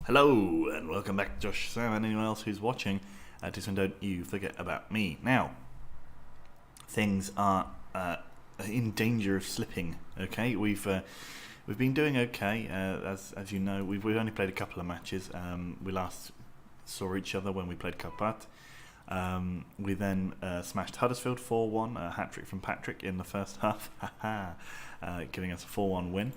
Hello and welcome back to Josh, Sam and anyone else who's watching to Swindon't You Forget About Me. Now, things are in danger of slipping, okay? We've been doing okay, as you know. We've only played a couple of matches. We last saw each other when we played Cardiff. We then smashed Huddersfield 4-1, a hat-trick from Patrick in the first half, giving us a 4-1 win.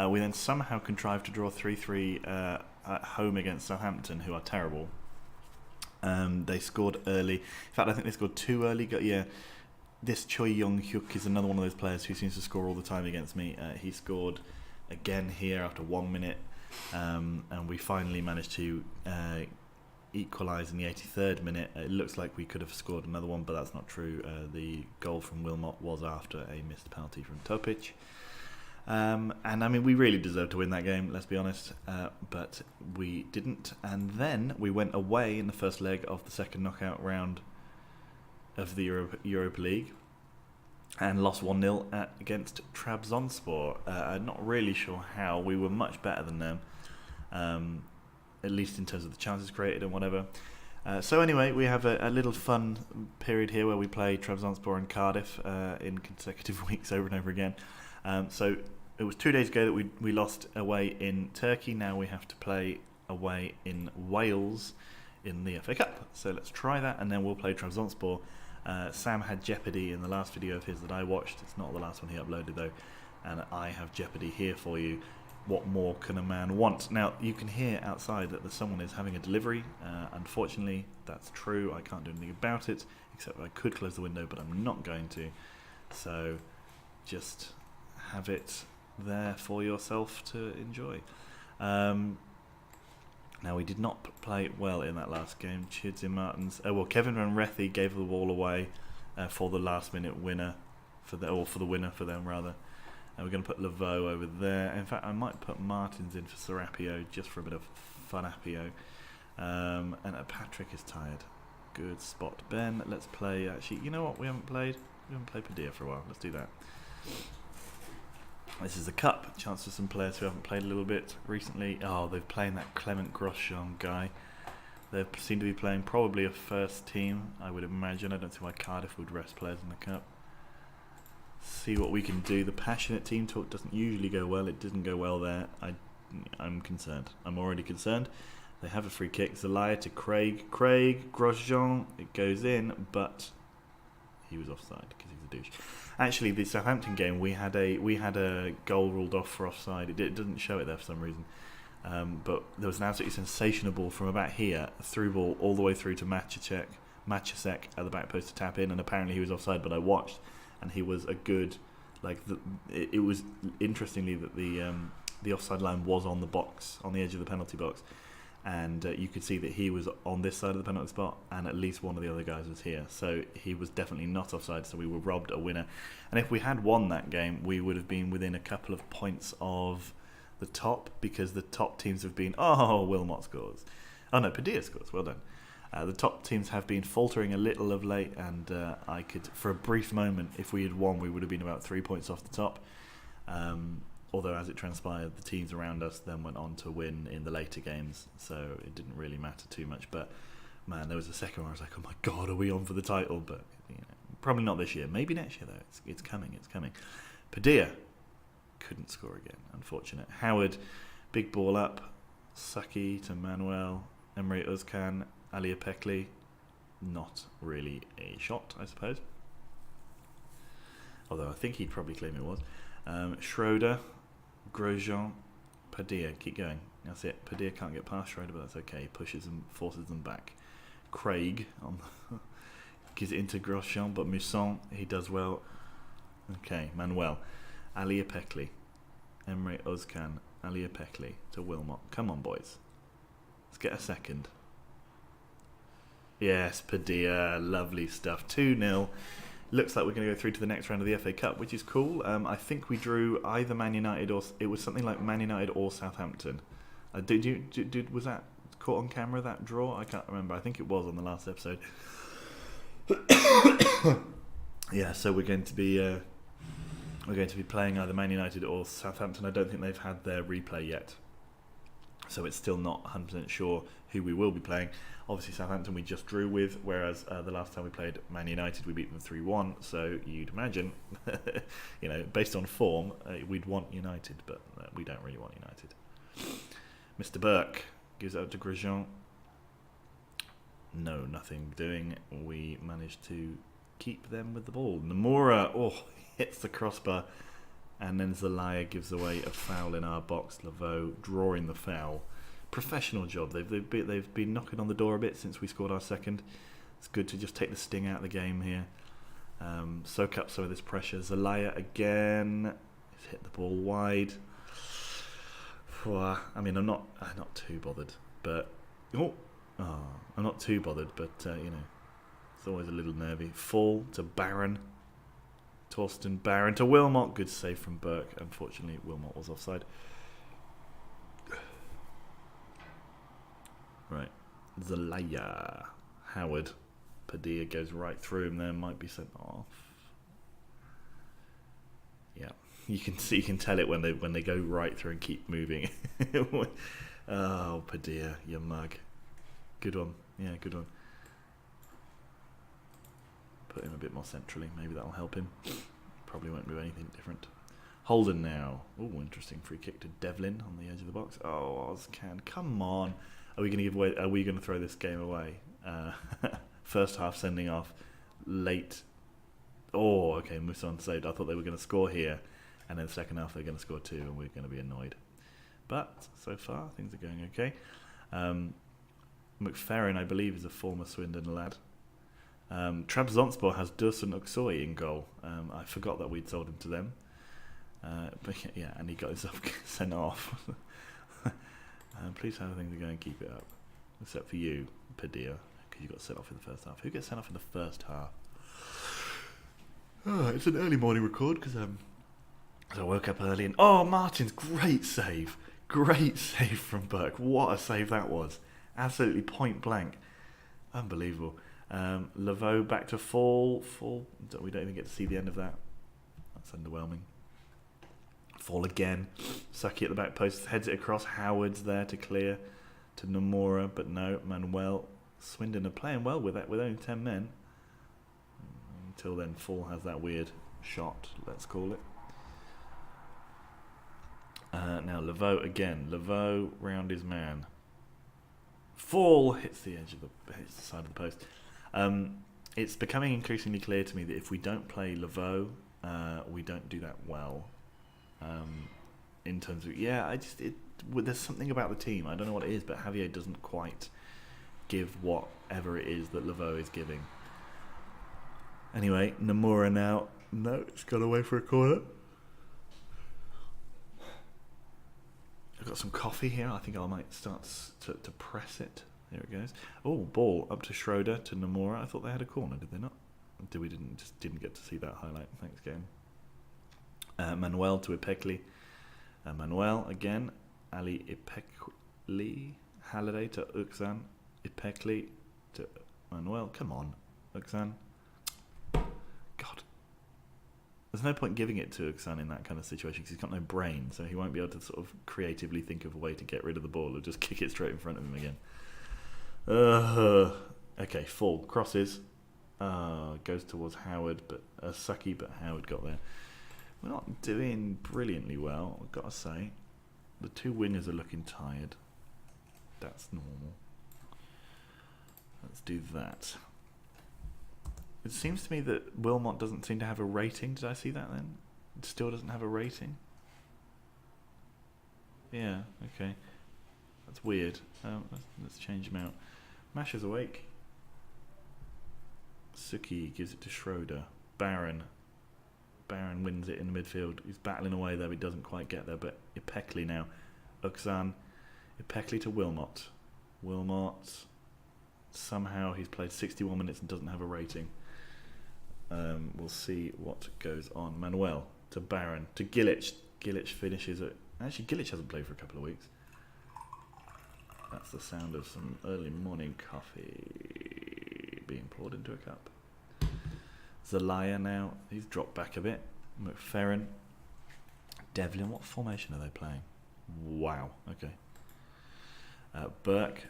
We then somehow contrived to draw 3-3 at home against Southampton, who are terrible. They scored early. In fact, I think they scored too early. This Choi Young-hyuk is another one of those players who seems to score all the time against me. He scored again here after 1 minute, and we finally managed to equalise in the 83rd minute. It looks like we could have scored another one, but that's not true. The goal from Wilmot was after a missed penalty from Topic. And I mean, we really deserved to win that game, let's be honest, but we didn't. And then we went away in the first leg of the second knockout round of the Europa League and lost 1-0 against Trabzonspor. I'm not really sure how. We were much better than them, at least in terms of the chances created and whatever. So anyway, we have a little fun period here where we play Trabzonspor and Cardiff in consecutive weeks over and over again. So it was 2 days ago that we lost away in Turkey. Now we have to play away in Wales in the FA Cup. So let's try that, and then we'll play Trabzonspor. Sam had Jeopardy in the last video of his that I watched. It's not the last one he uploaded though, and I have Jeopardy here for you. What more can a man want? Now you can hear outside that someone is having a delivery. Unfortunately, that's true. I can't do anything about it, except I could close the window, but I'm not going to. So just have it there for yourself to enjoy. Now we did not play well in that last game. Chidsey Martins. Kevin Van Rethy gave the ball away for the last-minute winner for the winner for them rather. And we're going to put Laveau over there. In fact, I might put Martins in for Serapio just for a bit of fun-appio. And Patrick is tired. Good spot, Ben. Let's play. Actually, you know what? We haven't played Padilla for a while. Let's do that. This is a cup, chance for some players who haven't played a little bit recently. Oh, they're playing that Clement Grosjean guy. They seem to be playing probably a first team, I would imagine. I don't see why Cardiff would rest players in the cup. See what we can do. The passionate team talk doesn't usually go well. It didn't go well there. I'm concerned. I'm already concerned. They have a free kick. Zelaya to Craig. Grosjean. It goes in, but he was offside because he's a douche. Actually, the Southampton game, we had a goal ruled off for offside. It doesn't show it there for some reason. But there was an absolutely sensational ball from about here, a through ball all the way through to Machacek at the back post to tap in, and apparently he was offside. But I watched, and he was a good. It was interestingly that the offside line was on the box, on the edge of the penalty box. And you could see that he was on this side of the penalty spot, and at least one of the other guys was here. So he was definitely not offside, so we were robbed a winner. And if we had won that game, we would have been within a couple of points of the top, because the top teams have been... Oh, Wilmot scores. Oh no, Padilla scores. Well done. The top teams have been faltering a little of late, and I could, for a brief moment, if we had won, we would have been about 3 points off the top. Although, as it transpired, the teams around us then went on to win in the later games, so it didn't really matter too much. But, man, there was a second where I was like, oh my God, are we on for the title? But, probably not this year. Maybe next year, though. It's coming. Padilla couldn't score again, unfortunate. Howard, big ball up. Saki to Manuel. Emre Özkan. Ali Apekli. Not really a shot, I suppose. Although I think he'd probably claim it was. Schroeder. Grosjean, Padilla, keep going. That's it. Padilla can't get past Schroeder, but that's okay. He pushes them, forces them back. Craig gives it into Grosjean, but Mousson, he does well. Okay, Manuel. Ali Apekli. Emre Özkan. Ali Apekli to Wilmot. Come on, boys. Let's get a second. Yes, Padilla. Lovely stuff. 2-0. Looks like we're going to go through to the next round of the FA Cup, which is cool. I think we drew either Man United or... It was something like Man United or Southampton. Was that caught on camera, that draw? I can't remember. I think it was on the last episode. Yeah, so we're going to be playing either Man United or Southampton. I don't think they've had their replay yet. So it's still not 100% sure who we will be playing. Obviously Southampton we just drew with, whereas the last time we played Man United we beat them 3-1, so you'd imagine, you know, based on form, we'd want United, but we don't really want United. Mr. Burke gives out to Grosjean. No, nothing doing. We managed to keep them with the ball. Nomura, hits the crossbar, and then Zelaya gives away a foul in our box. Laveau drawing the foul. Professional job. They've been knocking on the door a bit since we scored our second. It's good to just take the sting out of the game here. Soak up some of this pressure. Zelaya again. He's hit the ball wide. I mean, I'm not too bothered, but I'm not too bothered, but you know, it's always a little nervy. Fall to Barron. Torsten Barron to Wilmot. Good save from Burke. Unfortunately, Wilmot was offside. Right. Zelaya. Howard. Padilla goes right through him there. Might be sent off. Yeah. You can tell it when they go right through and keep moving. Oh, Padilla, you mug. Good one. Yeah, good one. Put him a bit more centrally. Maybe that'll help him. Probably won't do anything different. Holden now. Oh, interesting free kick to Devlin on the edge of the box. Oh, Ozcan, come on. Are we going to give away? Are we going to throw this game away? First half sending off, late. Oh, okay. Muson saved. I thought they were going to score here, and then the second half they're going to score 2, and we're going to be annoyed. But so far things are going okay. McFerrin, I believe, is a former Swindon lad. Trabzonspor has Dursun Uksoy in goal. I forgot that we'd sold him to them. But yeah, and he got himself sent off. Please have things to go and keep it up. Except for you, Padilla, because you got sent off in the first half. Who gets sent off in the first half? Oh, it's an early morning record because I woke up early and... Oh, Martin's great save. Great save from Burke. What a save that was. Absolutely point blank. Unbelievable. Laveau back to Fall. We don't even get to see the end of that. That's underwhelming. Fall again. Saki at the back post. Heads it across. Howard's there to clear to Nomura. But no, Manuel. Swindon are playing well with only 10 men. Until then, Fall has that weird shot, let's call it. Now Laveau again. Laveau round his man. Fall hits the edge of hits the side of the post. It's becoming increasingly clear to me that if we don't play Laveau, we don't do that well. In terms of there's something about the team. I don't know what it is, but Javier doesn't quite give whatever it is that Laveau is giving. Anyway, Nomura now. No, it's gone away for a corner. I've got some coffee here. I think I might start to press it. There it goes. Oh, ball up to Schroeder to Nomura. I thought they had a corner, did they not? We didn't get to see that highlight. Thanks, game. Manuel to Ipekli. Manuel again. Ali Ipekli. Halliday to Uksan. Ipekli to Manuel. Come on, Uksan. God. There's no point giving it to Uksan in that kind of situation because he's got no brain, so he won't be able to sort of creatively think of a way to get rid of the ball or just kick it straight in front of him again. Okay, Fall. Crosses. Goes towards Howard, but Saki, but Howard got there. We're not doing brilliantly well, I've got to say. The two wingers are looking tired. That's normal. Let's do that. It seems to me that Wilmot doesn't seem to have a rating. Did I see that then? It still doesn't have a rating? Yeah, okay. That's weird. Let's change him out. Mash is awake. Suki gives it to Schroeder. Barron wins it in the midfield. He's battling away there, but he doesn't quite get there. But Ipekli now. Uksan. Ipekli to Wilmot. Wilmot. Somehow he's played 61 minutes and doesn't have a rating. We'll see what goes on. Manuel to Barron to Gillich. Gillich finishes it. Actually, Gillich hasn't played for a couple of weeks. That's the sound of some early morning coffee being poured into a cup. Zelaya now. He's dropped back a bit. McFerrin. Devlin. What formation are they playing? Wow. Okay. Burke,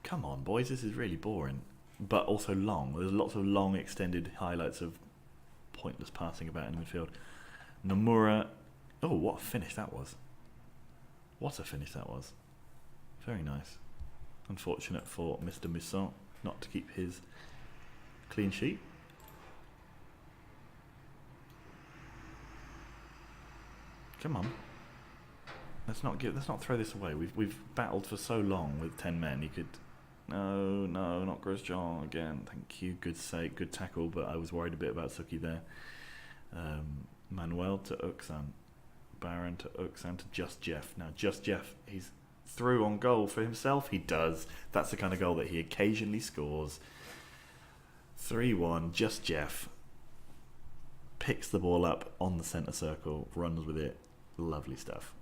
come on, boys, this is really boring. But also long. There's lots of long, extended highlights of pointless passing about in the midfield. Nomura, oh, what a finish that was. What a finish that was. Very nice. Unfortunate for Mr. Musson not to keep his clean sheet. Come on. Let's not throw this away. We've battled for so long with 10 men. You could no, not Grosjean again. Thank you. Good save, good tackle, but I was worried a bit about Suki there. Manuel to Uksan. Baron to Uksan to Just Jeff. Now Just Jeff, he's through on goal for himself. He does. That's the kind of goal that he occasionally scores. 3-1. Just Jeff picks the ball up on the centre circle, runs with it. Lovely stuff.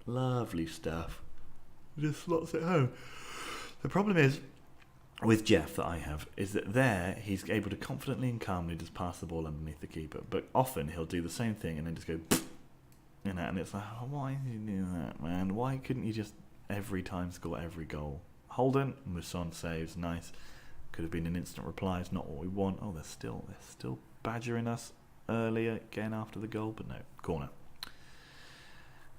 Lovely stuff. Just slots it home. The problem is with Jeff that I have is that there he's able to confidently and calmly just pass the ball underneath the keeper, but often he'll do the same thing and then just go, you know, and it's like, oh, why did you do that, man? Why couldn't you just every time score every goal? Holden, Musson saves, nice. Could have been an instant reply. It's not what we want. Oh, they're still badgering us earlier again after the goal, but no, corner.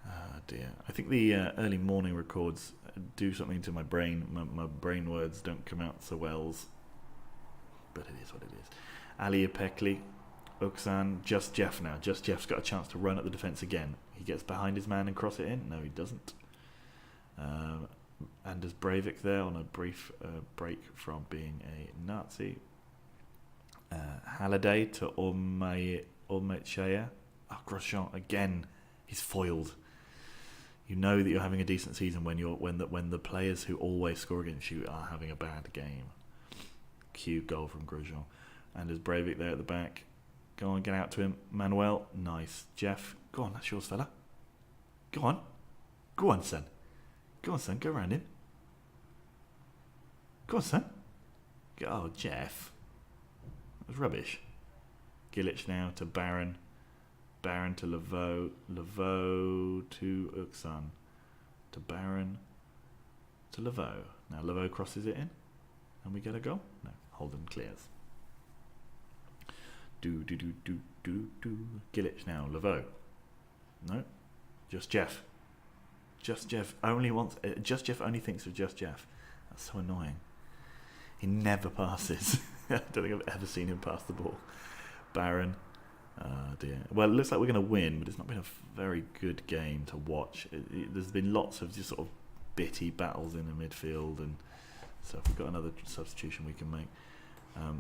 Ah, dear. I think the early morning records do something to my brain. My brain words don't come out so well. But it is what it is. Ali Apekli, Uksan, Just Jeff now. Just Jeff's got a chance to run at the defence again. He gets behind his man and cross it in. No, he doesn't. Anders Breivik there on a brief break from being a Nazi. Halliday to Olmechea. Oh, Grosjean again. He's foiled. You know that you're having a decent season when the players who always score against you are having a bad game. Cute goal from Grosjean. And there's Breivik there at the back. Go on, get out to him. Manuel, nice. Jeff, go on, that's yours, fella. Go on. Go on, son. Go on, son, go around him. Go on, son. Oh, Jeff. That was rubbish. Gilic now to Baron. Baron to Laveau. Laveau to Uksan. To Baron. To Laveau. Now Laveau crosses it in. And we get a goal? No. Holden clears. Do. Gilic now. Laveau. No. Just Jeff. Just Jeff only wants... Just Jeff only thinks of Just Jeff. That's so annoying. He never passes. I don't think I've ever seen him pass the ball. Baron. Oh dear. Well, it looks like we're going to win, but it's not been a very good game to watch. There's been lots of just sort of bitty battles in the midfield, and so if we've got another substitution we can make.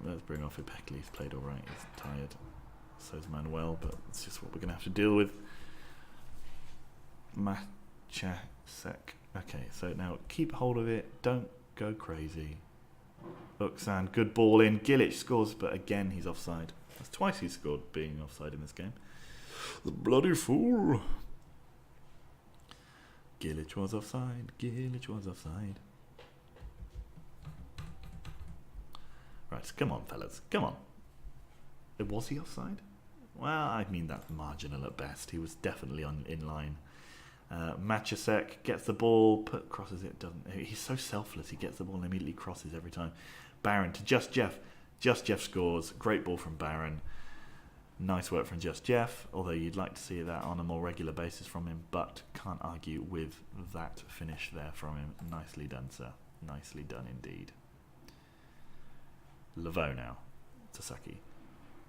Let's bring off Ipekli. He's played all right. He's tired. So's Manuel, but it's just what we're going to have to deal with. Machasek. Okay, so now keep hold of it. Don't go crazy. Uksan, good ball in. Gilic scores, but again he's offside. That's twice he's scored being offside in this game. The bloody fool. Gilic was offside. Gilic was offside. Right, come on, fellas. Come on. Was he offside? Well, I mean, that's marginal at best. He was definitely in line. Machasek gets the ball, crosses it. Doesn't. He's so selfless. He gets the ball and immediately crosses every time. Baron to Just Jeff. Just Jeff scores. Great ball from Baron. Nice work from Just Jeff, although you'd like to see that on a more regular basis from him, but can't argue with that finish there from him. Nicely done, sir. Nicely done indeed. Laveau now to Saki.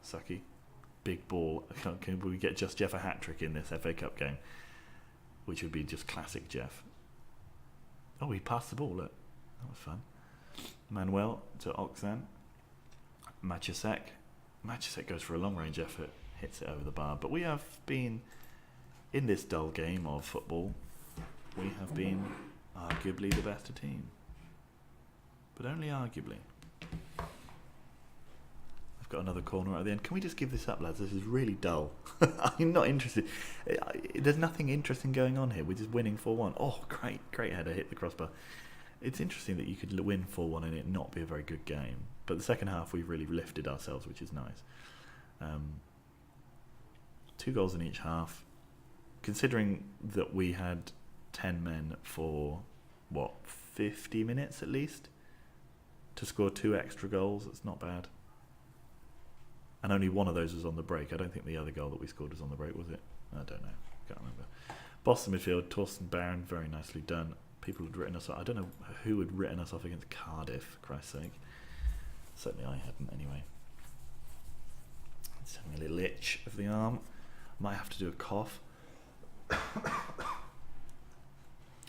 Saki, big ball. Can we get Just Jeff a hat-trick in this FA Cup game? Which would be just classic Jeff. Oh, he passed the ball, look. That was fun. Manuel to Oxan. Machasek. Machasek goes for a long-range effort, hits it over the bar. But we have been, in this dull game of football, we have been arguably the better team. But only arguably. I've got another corner right at the end. Can we just give this up, lads? This is really dull. I'm not interested. There's nothing interesting going on here. We're just winning 4-1. Oh, great header, hit the crossbar. It's interesting that you could win 4-1 and it not be a very good game. But the second half, we've really lifted ourselves, which is nice. 2 goals in each half. Considering that we had 10 men for, 50 minutes at least to score 2 extra goals. It's not bad. And only one of those was on the break. I don't think the other goal that we scored was on the break, was it? I don't know. Can't remember. Boston midfield, Torsten Barron, very nicely done. People had written us off. I don't know who had written us off against Cardiff, for Christ's sake. Certainly I hadn't, anyway. It's having a little itch of the arm. Might have to do a cough.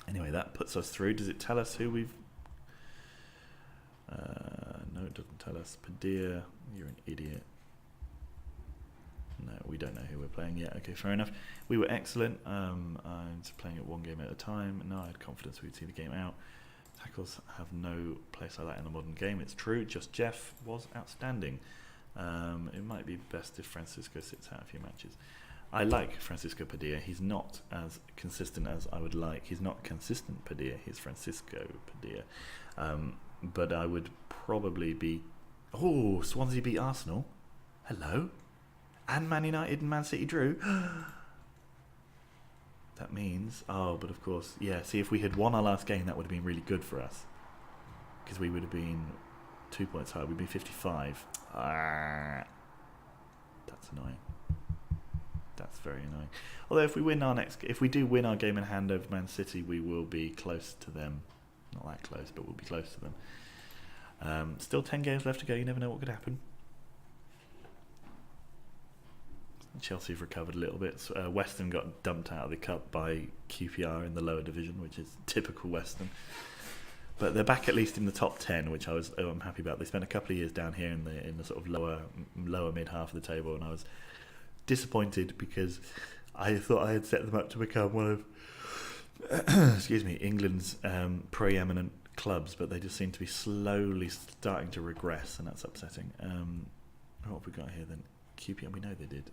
Anyway, that puts us through. Does it tell us who we've... no, it doesn't tell us. Padilla, you're an idiot. No, we don't know who we're playing yet. Okay, fair enough. We were excellent. I'm playing it one game at a time. No, I had confidence we'd see the game out. Tackles have no place like that in a modern game. It's true. Just Jeff was outstanding. It might be best if Francisco sits out a few matches. I like Francisco Padilla. He's not as consistent as I would like. He's not consistent Padilla. He's Francisco Padilla. But I would probably be... Oh, Swansea beat Arsenal. Hello. And Man United and Man City drew. That means... Oh, but of course... Yeah, see, if we had won our last game, that would have been really good for us. Because we would have been 2 points higher. We'd be 55. That's annoying. That's very annoying. Although if we win if we do win our game in hand over Man City, we will be close to them. Not that close, but we'll be close to them. Still 10 games left to go. You never know what could happen. Chelsea have recovered a little bit. Weston got dumped out of the cup by QPR in the lower division, which is typical Weston. But they're back at least in the top 10, which I'm happy about. They spent a couple of years down here in the sort of lower mid half of the table, and I was disappointed because I thought I had set them up to become one of England's preeminent clubs, but they just seem to be slowly starting to regress, and that's upsetting. What have we got here then? QPR, we know they did,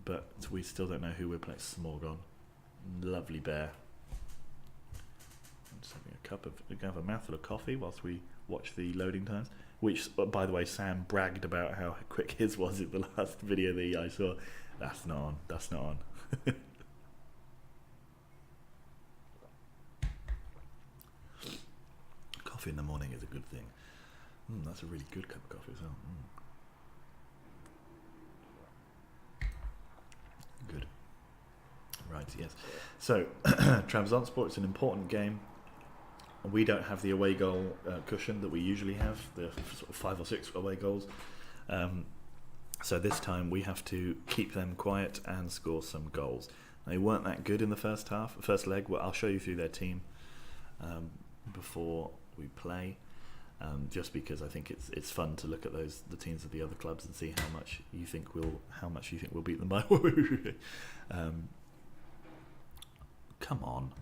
but we still don't know who we're playing. Smorgon, lovely bear. I'm just having have a mouthful of coffee whilst we watch the loading times. Which, by the way, Sam bragged about how quick his was in the last video that I saw. That's not on. That's not on. Coffee in the morning is a good thing. That's a really good cup of coffee as well. Good. Right, yes. So, Trabzonspor, it's an important game. We don't have the away goal cushion that we usually have, the sort of 5 or 6 away goals. So this time we have to keep them quiet and score some goals. They weren't that good in the first leg. Well, I'll show you through their team before we play, just because I think it's fun to look at the teams of the other clubs and see how much you think we'll beat them by. Come on.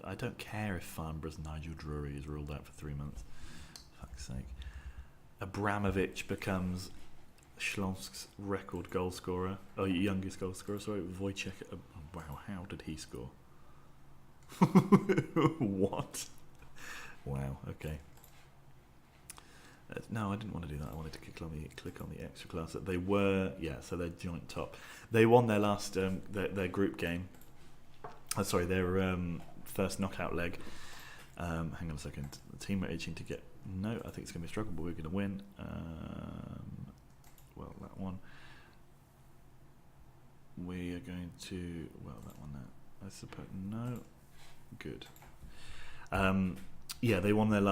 I don't care if Farnborough's Nigel Drury is ruled out for 3 months. Fuck's sake. Abramovich becomes Schlonsk's record goal scorer. Oh, youngest goal scorer, sorry. Wojciech. Wow, how did he score? What? Wow, okay. No, I didn't want to do that. I wanted to click on the extra class. They were, so they're joint top. They won their last, their group game. Their first knockout leg. Hang on a second. The team are itching to get... No, I think it's going to be a struggle, but we're going to win. Well, that one. We are going to... Well, that one there. I suppose... No. Good. They won their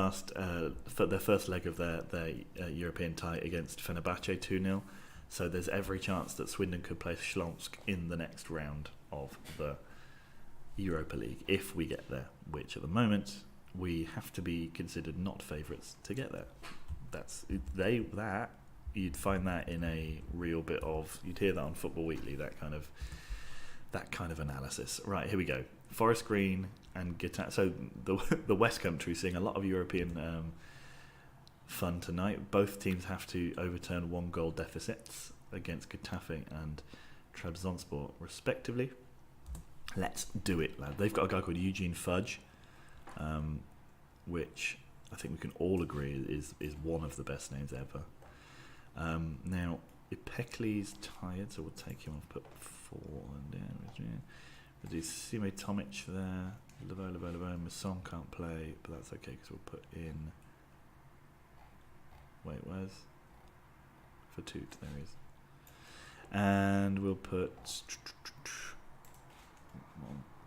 their first leg of their European tie against Fenerbahce 2-0. So there's every chance that Swindon could play Schlonsk in the next round of the Europa League, if we get there, which at the moment we have to be considered not favourites to get there. You'd find that in a real bit of, you'd hear that on Football Weekly, that kind of analysis. Right, here we go. Forest Green and Getafe. So the West Country seeing a lot of European fun tonight. Both teams have to overturn 1-goal deficits against Getafe and Trabzonspor respectively. Let's do it, lad. They've got a guy called Eugene Fudge, which I think we can all agree is one of the best names ever. Now, Ipekli's tired, so we'll take him off, put 4 and down. We'll do Sime Tomic there. Levo. Masson can't play, but that's okay because we'll put in. Wait, where's Fatut? There he is. And we'll put.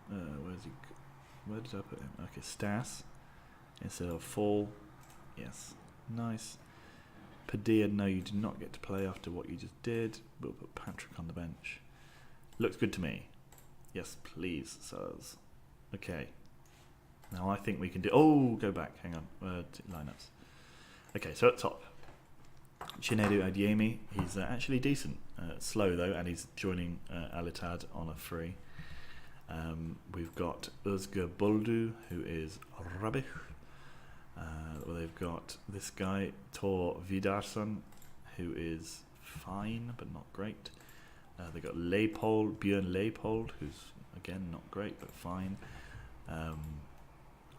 Where's he? Where did I put him? Okay, Stas instead of Fall. Yes, nice. Padilla, no, you do not get to play after what you just did. We'll put Patrick on the bench. Looks good to me. Yes, please, sirs. Okay. Now I think we can do... Oh, go back. Hang on. Lineups. Okay, so at top. Chinedu Adiemi. He's actually decent. Slow, though, and he's joining Alitad on a free. We've got Özgür Buldu, who is rubbish. They've got this guy, Tor Vidarsson, who is fine, but not great. They've got Björn Leipold, who's, again, not great, but fine.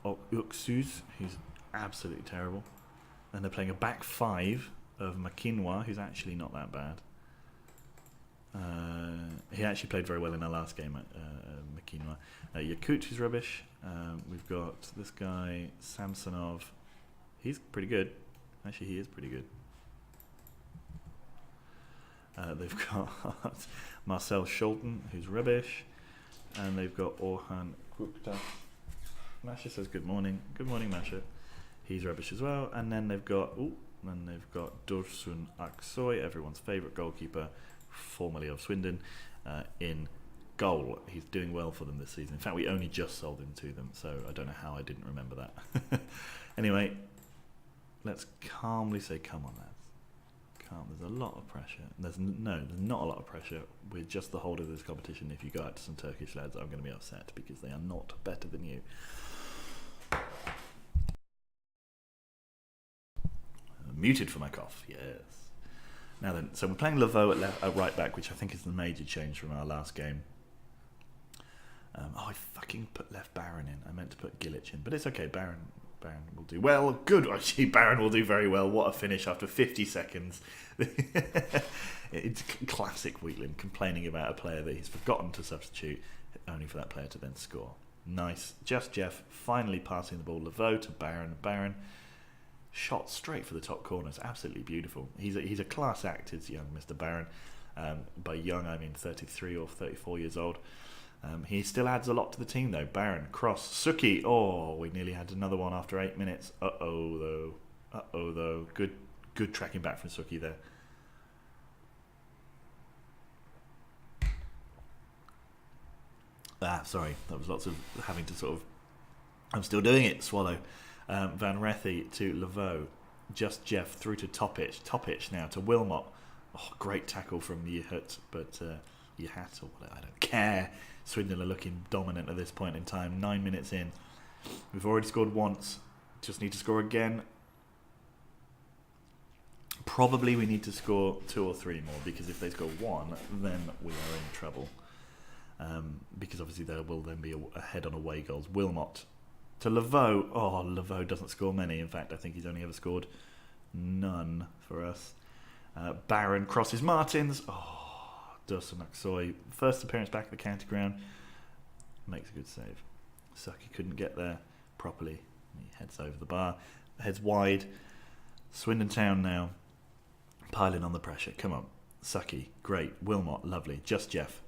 Uxus, who's absolutely terrible. And they're playing a back five of Makinwa, who's actually not that bad. He actually played very well in our last game at Makinwa. Yakut, who's rubbish. We've got this guy, Samsonov. He's pretty good. Actually, he is pretty good. They've got Marcel Scholten, who's rubbish. And they've got Orhan Gupta. Masha says good morning. Good morning, Masha. He's rubbish as well. And then they've got Dursun Aksoy, everyone's favourite goalkeeper, formerly of Swindon, in goal. He's doing well for them this season. In fact, we only just sold him to them, so I don't know how I didn't remember that. Anyway, let's calmly say, come on, lads. Calm. There's a lot of pressure. There's not a lot of pressure. We're just the holder of this competition. If you go out to some Turkish lads, I'm going to be upset because they are not better than you. Muted for my cough, yes. Now then, so we're playing Laveau at right back, which I think is the major change from our last game. I fucking put left Baron in. I meant to put Gilic in, but it's okay. Baron will do well. Good, actually, Baron will do very well. What a finish after 50 seconds. It's classic Wheatland, complaining about a player that he's forgotten to substitute, only for that player to then score. Nice. Just Jeff finally passing the ball. Laveau to Baron. Baron shot straight for the top corner. It's absolutely beautiful. He's a class act, is young Mr. Baron. By young, I mean 33 or 34 years old. He still adds a lot to the team, though. Baron, cross, Suki. Oh, we nearly had another one after 8 minutes. Uh-oh, though. Good tracking back from Suki there. Sorry. That was lots of having to sort of... I'm still doing it, swallow. Van Rethy to Laveau. Just Jeff through to Topic. Topic now to Wilmot. Oh, great tackle from Yehut, but Yehat or whatever, I don't care. Swindon are looking dominant at this point in time. 9 minutes in. We've already scored once. Just need to score again. Probably we need to score 2 or 3 more, because if they score 1, then we are in trouble. Because obviously there will then be a head on away goals. Wilmot to Laveau. Oh, Laveau doesn't score many. In fact, I think he's only ever scored none for us. Baron crosses Martins. Oh, Dursun Aksoy. First appearance back at the county ground. Makes a good save. Saki couldn't get there properly. He heads over the bar. Heads wide. Swindon Town now. Piling on the pressure. Come on. Saki. Great. Wilmot. Lovely. Just Jeff.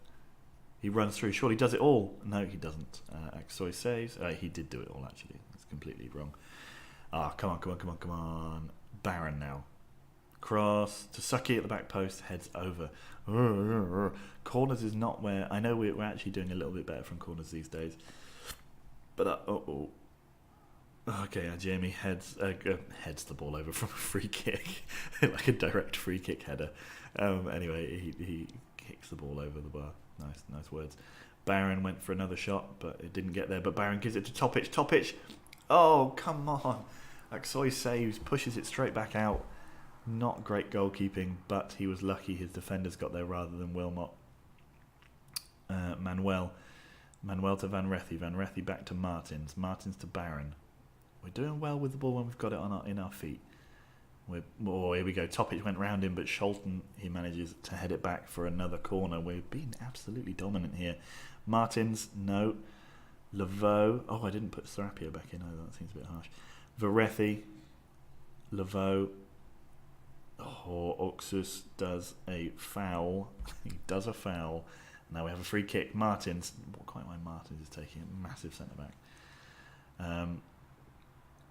He runs through. Surely does it all. No, he doesn't. Aksoy saves. He did do it all, actually. It's completely wrong. Come on. Baron now. Cross to Saki at the back post. Heads over. Corners is not where... I know we're actually doing a little bit better from corners these days. But, okay, Jamie heads the ball over from a free kick. Like a direct free kick header. Anyway, he kicks the ball over the bar. Nice words. Baron went for another shot, but it didn't get there. But Baron gives it to Topic. Topic! Oh, come on. Aksoy saves, pushes it straight back out. Not great goalkeeping, but he was lucky his defenders got there rather than Wilmot. Manuel to Van Rethy. Van Rethy back to Martins. Martins to Baron. We're doing well with the ball when we've got it in our feet. Here we go. Topic went round him, but Scholten, he manages to head it back for another corner. We're being absolutely dominant here. Martins, no. Laveau. Oh, I didn't put Serapio back in either. That seems a bit harsh. Varethi. Laveau. Oh, Oxus does a foul. He does a foul. Now we have a free kick. Martins. Not quite why Martins is taking it. Massive centre back.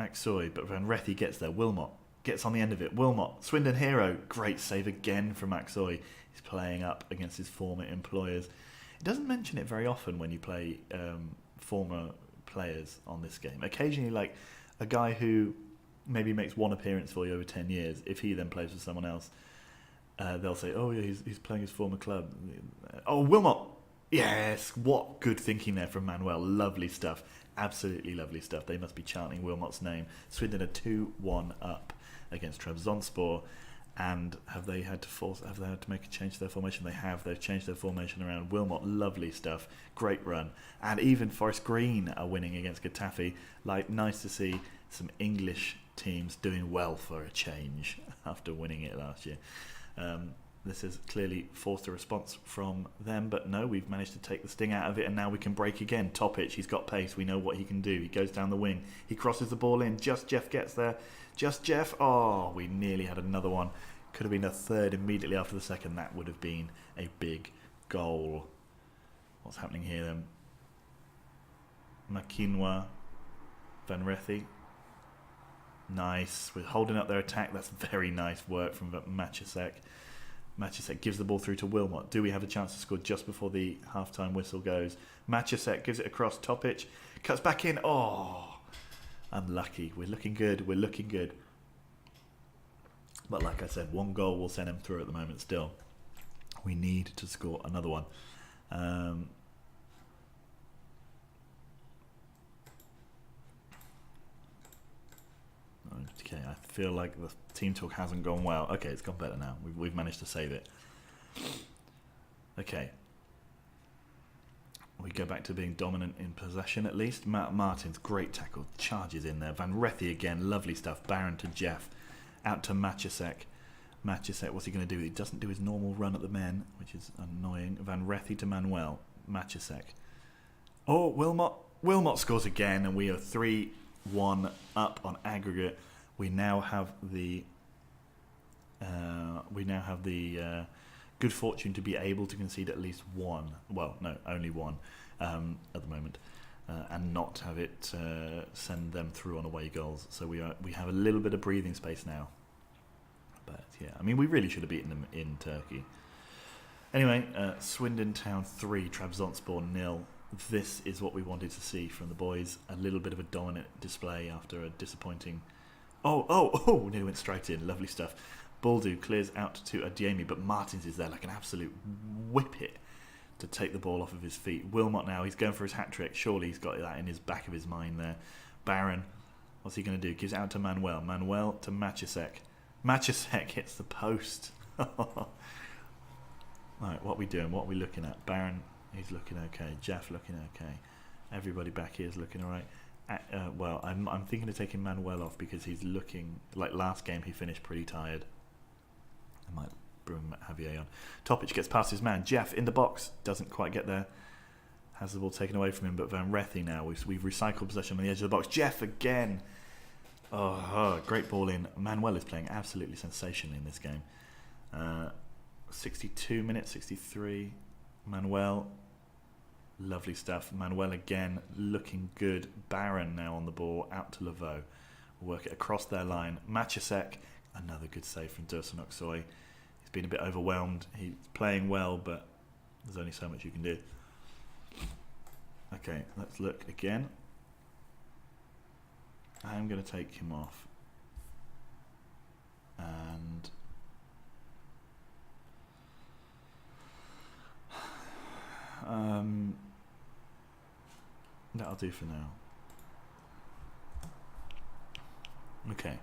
Aksoy, but Van Rethy gets there. Wilmot gets on the end of it. Wilmot, Swindon hero. Great save again from Aksoy. He's playing up against his former employers. He doesn't mention it very often when you play former players on this game. Occasionally, like a guy who maybe makes one appearance for you over 10 years, if he then plays with someone else, they'll say, oh yeah, he's playing his former club. Oh, Wilmot. Yes, what good thinking there from Manuel. Lovely stuff. Absolutely lovely stuff. They must be chanting Wilmot's name. Swindon are 2-1 up against Trabzonspor. And have they had to make a change to their formation? They have. They've changed their formation around. Wilmot, lovely stuff. Great run. And even Forest Green are winning against Getafe. Like, nice to see some English teams doing well for a change after winning it last year. This has clearly forced a response from them, but no, we've managed to take the sting out of it, and now we can break again. Topic, he's got pace. We know what he can do. He goes down the wing. He crosses the ball in. Just Jeff gets there. Just Jeff. Oh, we nearly had another one. Could have been a third immediately after the second. That would have been a big goal. What's happening here then? Makinwa, Van Rethy. Nice. We're holding up their attack. That's very nice work from Machasek. Machasek gives the ball through to Wilmot. Do we have a chance to score just before the half-time whistle goes? Machasek gives it across. Topic cuts back in. Oh, unlucky. We're looking good. We're looking good. But like I said, one goal will send him through at the moment still. We need to score another one. Okay, I feel like the team talk hasn't gone well. Okay, it's gone better now. We've managed to save it. Okay. We go back to being dominant in possession at least. Martins, great tackle. Charges in there. Van Rethy again, lovely stuff. Barron to Jeff. Out to Machasek. Machasek, what's he going to do? He doesn't do his normal run at the men, which is annoying. Van Rethy to Manuel. Machasek. Oh, Wilmot. Wilmot scores again, and we are 3-1 up on aggregate. We now have the good fortune to be able to concede at least one. Well, no, only one at the moment, and not have it send them through on away goals. So we have a little bit of breathing space now. But yeah, I mean, we really should have beaten them in Turkey. Anyway, Swindon Town 3, Trabzonspor 0. This is what we wanted to see from the boys. A little bit of a dominant display after a disappointing. Oh, nearly went straight in. Lovely stuff. Baldu clears out to Adiemi, but Martins is there like an absolute whippet to take the ball off of his feet. Wilmot now, he's going for his hat-trick. Surely he's got that in his back of his mind there. Barron, what's he going to do? Gives it out to Manuel. Manuel to Machasek. Machasek hits the post. Right, what are we doing? What are we looking at? Barron, he's looking okay. Jeff looking okay. Everybody back here is looking all right. Well, I'm thinking of taking Manuel off because he's looking like last game he finished pretty tired. I might bring Javier on. Topic gets past his man. Jeff in the box, doesn't quite get there. Has the ball taken away from him, but Van Rethy now. We've recycled possession on the edge of the box. Jeff again. Oh, great ball in. Manuel is playing absolutely sensationally in this game. 62 minutes, 63. Manuel. Lovely stuff. Manuel again, looking good. Barron now on the ball, out to Laveau. Work it across their line. Machasek, another good save from Dursun Oksoy. He's been a bit overwhelmed. He's playing well, but there's only so much you can do. Okay, let's look again. I'm going to take him off. And that'll do for now. Okay.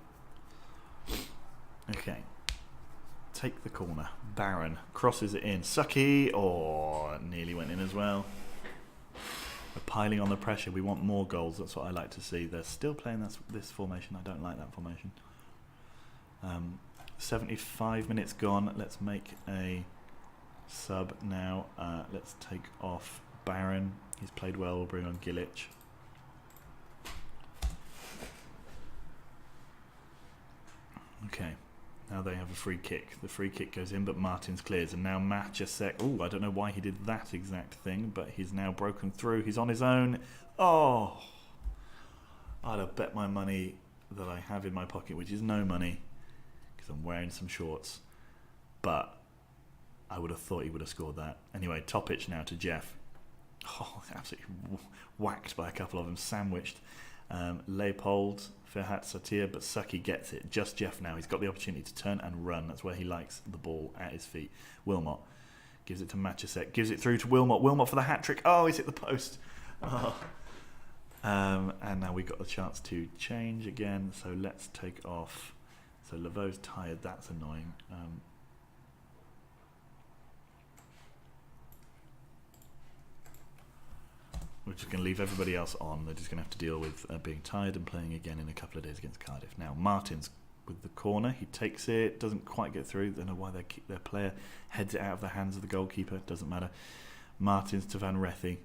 Take the corner. Barron crosses it in. Sucky. Oh, nearly went in as well. We're piling on the pressure. We want more goals. That's what I like to see. They're still playing this formation. I don't like that formation. 75 minutes gone. Let's make a sub now. Let's take off Barron. He's played well. We'll bring on Gilic. Okay. Now they have a free kick. The free kick goes in, but Martins clears. And now Matchasek. Oh, I don't know why he did that exact thing, but he's now broken through. He's on his own. Oh! I'd have bet my money that I have in my pocket, which is no money, because I'm wearing some shorts. But I would have thought he would have scored that. Anyway, Topic now to Jeff. Oh, absolutely whacked by a couple of them, sandwiched. Leopold, Ferhat Satir, but Saki gets it. Just Jeff now. He's got the opportunity to turn and run. That's where he likes the ball, at his feet. Wilmot gives it to Matchasek. Gives it through to Wilmot. Wilmot for the hat-trick. Oh, he's hit the post. Oh. And now we've got the chance to change again. So let's take off. So Laveau's tired. That's annoying. We're just going to leave everybody else on. They're just going to have to deal with being tired and playing again in a couple of days against Cardiff. Now, Martins with the corner. He takes it. Doesn't quite get through. Don't know why their player heads it out of the hands of the goalkeeper. Doesn't matter. Martins to Van Rethy.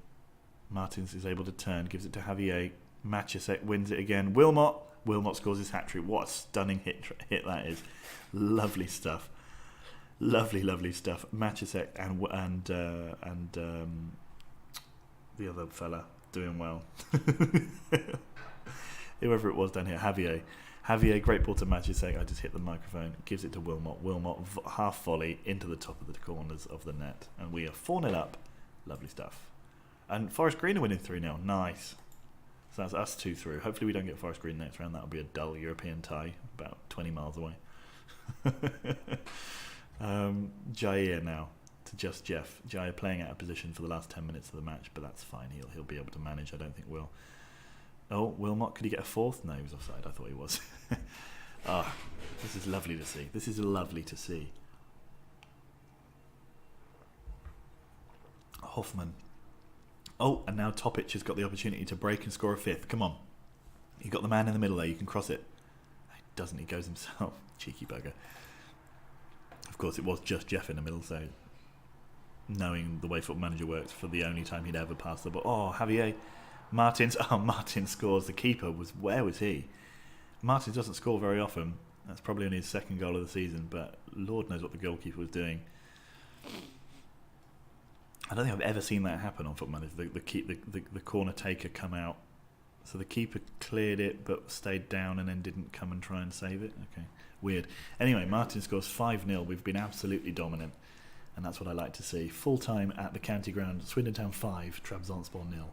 Martins is able to turn. Gives it to Javier. Matchasek wins it again. Wilmot. Wilmot scores his hat-trick. What a stunning hit that is. Lovely stuff. Lovely, lovely stuff. Matchasek and the other fella doing well. Whoever it was down here, Javier, great ball to Matchasek. I just hit the microphone. Gives it to Wilmot. Wilmot half volley into the top of the corners of the net, and we are 4-0 up. Lovely stuff. And Forest Green are winning 3-0. Nice. So that's us 2 through. Hopefully we don't get Forest Green next round. That'll be a dull European tie, about 20 miles away. Jair now. To just Jeff. Jair playing out of position for the last 10 minutes of the match, but that's fine. He'll be able to manage. I don't think Will. Oh, Wilmot, could he get a fourth? No, he was offside. I thought he was. This is lovely to see. This is lovely to see. Hoffman. Oh, and now Topic has got the opportunity to break and score a fifth. Come on. You got the man in the middle there. You can cross it. He doesn't. He goes himself. Cheeky bugger. Of course, it was just Jeff in the middle, so knowing the way Football Manager works, for the only time he'd ever pass the ball. Oh, Javier. Martins. Oh, Martins scores. The keeper was... Where was he? Martins doesn't score very often. That's probably only his second goal of the season, but Lord knows what the goalkeeper was doing. I don't think I've ever seen that happen on Football Manager. The corner taker come out. So the keeper cleared it, but stayed down and then didn't come and try and save it. Okay, weird. Anyway, Martin scores 5-0. We've been absolutely dominant, and that's what I like to see. Full time at the county ground. Swindon't 5, Trabzonspor 0.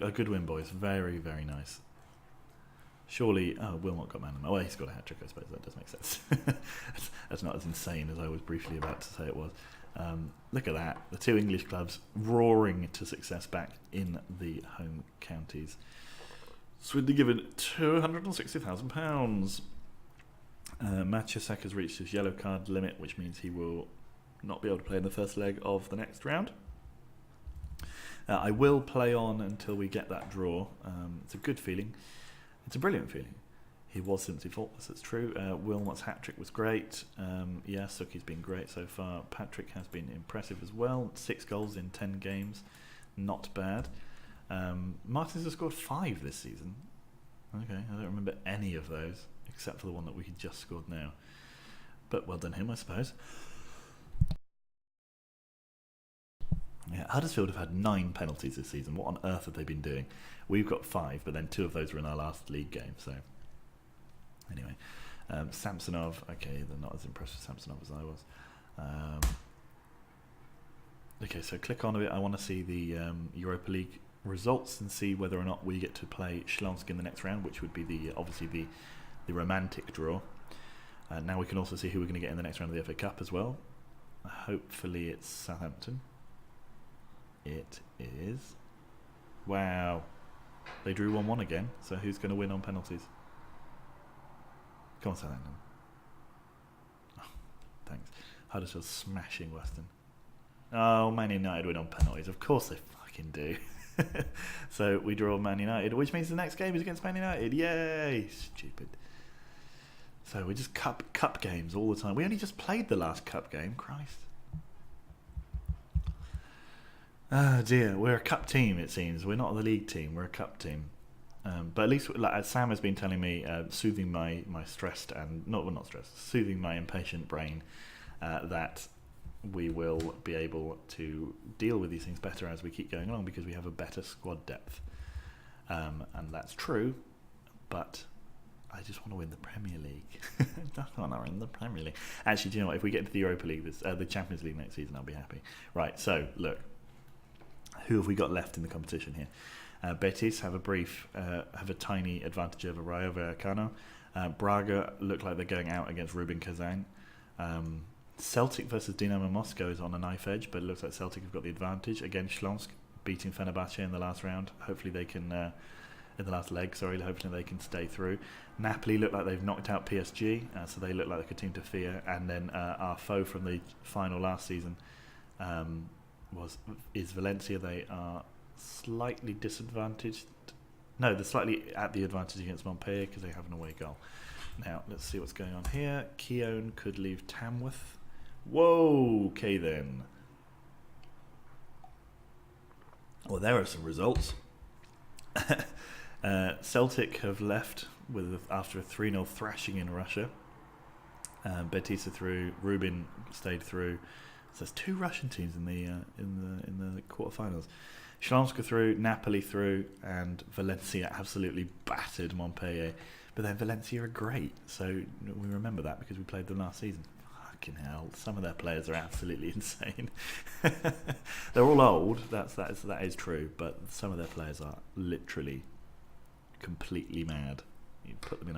A good win, boys. Very, very nice. Surely, Wilmot got man of the match. Well, he's got a hat-trick, I suppose. That does make sense. That's not as insane as I was briefly about to say it was. Look at that. The two English clubs roaring to success back in the home counties. Swindon given £260,000. Matchasek has reached his yellow card limit, which means he will not be able to play in the first leg of the next round. I will play on until we get that draw. It's a good feeling. It's a brilliant feeling. He was simply faultless, it's true. Wilmot's hat-trick was great. Suki's been great so far. Patrick has been impressive as well. 6 goals in 10 games. Not bad. Martins has scored 5 this season. Okay, I don't remember any of those, except for the one that we just scored now. But well done him, I suppose. Yeah, Huddersfield have had 9 penalties this season. What on earth have they been doing? We've got 5, but then 2 of those were in our last league game, so... Anyway, Samsonov, okay, they're not as impressed with Samsonov as I was. Okay, so click on a bit. I want to see the Europa League results and see whether or not we get to play Śląsk in the next round, which would be obviously the romantic draw. Now we can also see who we're going to get in the next round of the FA Cup as well. Hopefully it's Southampton. It is. Wow. They drew 1-1 again, so who's going to win on penalties? Come on, Southampton. Oh, thanks. Huddersfield smashing Western. Oh, Man United win on penalties. Of course they fucking do. So we draw Man United, which means the next game is against Man United. Yay! Stupid. So we just cup games all the time. We only just played the last cup game. Christ. Oh dear, we're a cup team, it seems. We're not the league team, we're a cup team. But at least, like, as Sam has been telling me, soothing my stressed and not stressed, soothing my impatient brain, that we will be able to deal with these things better as we keep going along because we have a better squad depth. And that's true, but I just want to win the Premier League. I just want to win the Premier League. Actually, do you know what? If we get into the Europa League, the Champions League next season, I'll be happy. Right, so look, who have we got left in the competition here? Betis have a tiny advantage over Rayo Vallecano. Braga look like they're going out against Rubin Kazan. Celtic versus Dinamo Moscow is on a knife edge, but it looks like Celtic have got the advantage. Again, Shlonsk beating Fenerbahce in the last round. Hopefully they can, in the last leg, hopefully they can stay through. Napoli look like they've knocked out PSG, so they look like a team to fear. And then our foe from the final last season is Valencia. They are slightly disadvantaged. No, they're slightly at the advantage against Montpellier because they have an away goal. Now, let's see what's going on here. Keown could leave Tamworth. Whoa, okay then. Well, there are some results. Celtic have left after a 3-0 thrashing in Russia. Betis are through. Rubin stayed through. So there's 2 Russian teams in the quarterfinals. Shlonsk are through, Napoli through, and Valencia absolutely battered Montpellier. But then Valencia are great, so we remember that because we played them last season. Fucking hell, some of their players are absolutely insane. They're all old, that is true, but some of their players are literally completely mad. You put them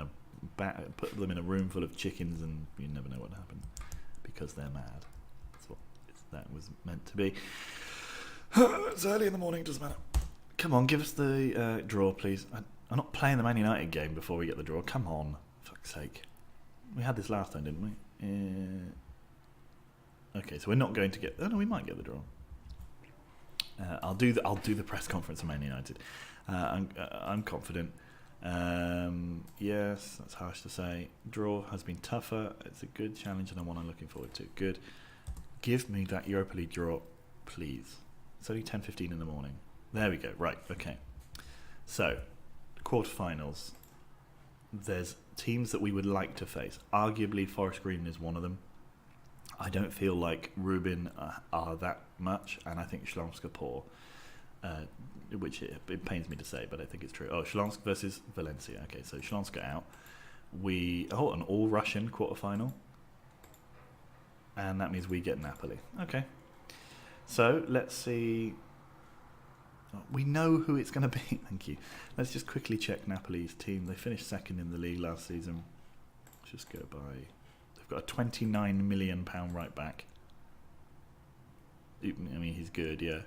in a room full of chickens, and you never know what happened because they're mad. That's what that was meant to be. It's early in the morning, doesn't matter. Come on, give us the draw, please. I'm not playing the Man United game before we get the draw. Come on, fuck's sake. We had this last time, didn't we? Okay, so we're not going to get. Oh no, we might get the draw. I'll do the press conference on Man United. I'm confident. Yes, that's harsh to say. Draw has been tougher. It's a good challenge and one I'm looking forward to. Good. Give me that Europa League draw, please. It's only 10:15 in the morning. There we go. Right. Okay. So, quarterfinals. There's teams that we would like to face. Arguably, Forest Green is one of them. I don't feel like Rubin are that much, and I think Shlonsk are poor, which it pains me to say, but I think it's true. Oh, Shlonsk versus Valencia. Okay, so Shlonsk are out. An all-Russian quarterfinal, and that means we get Napoli. Okay. So, let's see. We know who it's going to be. Thank you. Let's just quickly check Napoli's team. They finished second in the league last season. Let's just go by. They've got a £29 million right back. I mean, he's good, yeah.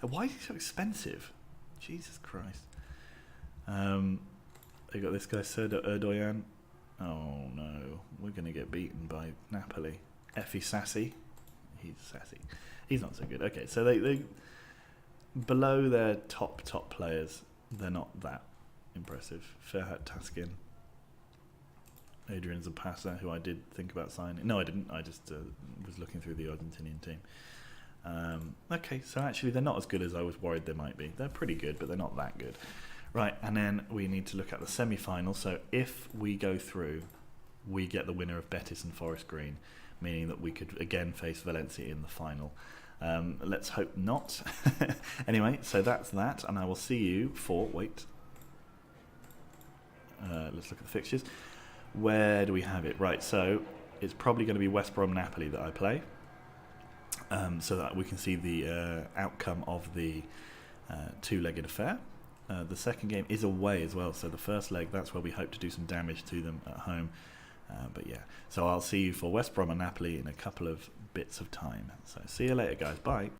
Why is he so expensive? Jesus Christ. They got this guy, Serdar Erdogan. Oh no, we're going to get beaten by Napoli. Effie Sassy. He's sassy. He's not so good. Okay, so they below their top players, they're not that impressive. Ferhat Taskin, Adrian Zapata, who I did think about signing. No, I didn't. I just was looking through the Argentinian team. Okay, so actually they're not as good as I was worried they might be. They're pretty good, but they're not that good. Right, and then we need to look at the semi-final. So if we go through, we get the winner of Betis and Forest Green, meaning that we could again face Valencia in the final. Let's hope not. Anyway, so that's that, and I will see you for... Let's look at the fixtures. Where do we have it? Right, so it's probably going to be West Brom Napoli that I play, so that we can see the outcome of the two-legged affair. The second game is away as well, so the first leg, that's where we hope to do some damage to them at home. But yeah, so I'll see you for West Brom and Napoli in a couple of bits of time. So see you later, guys. Bye.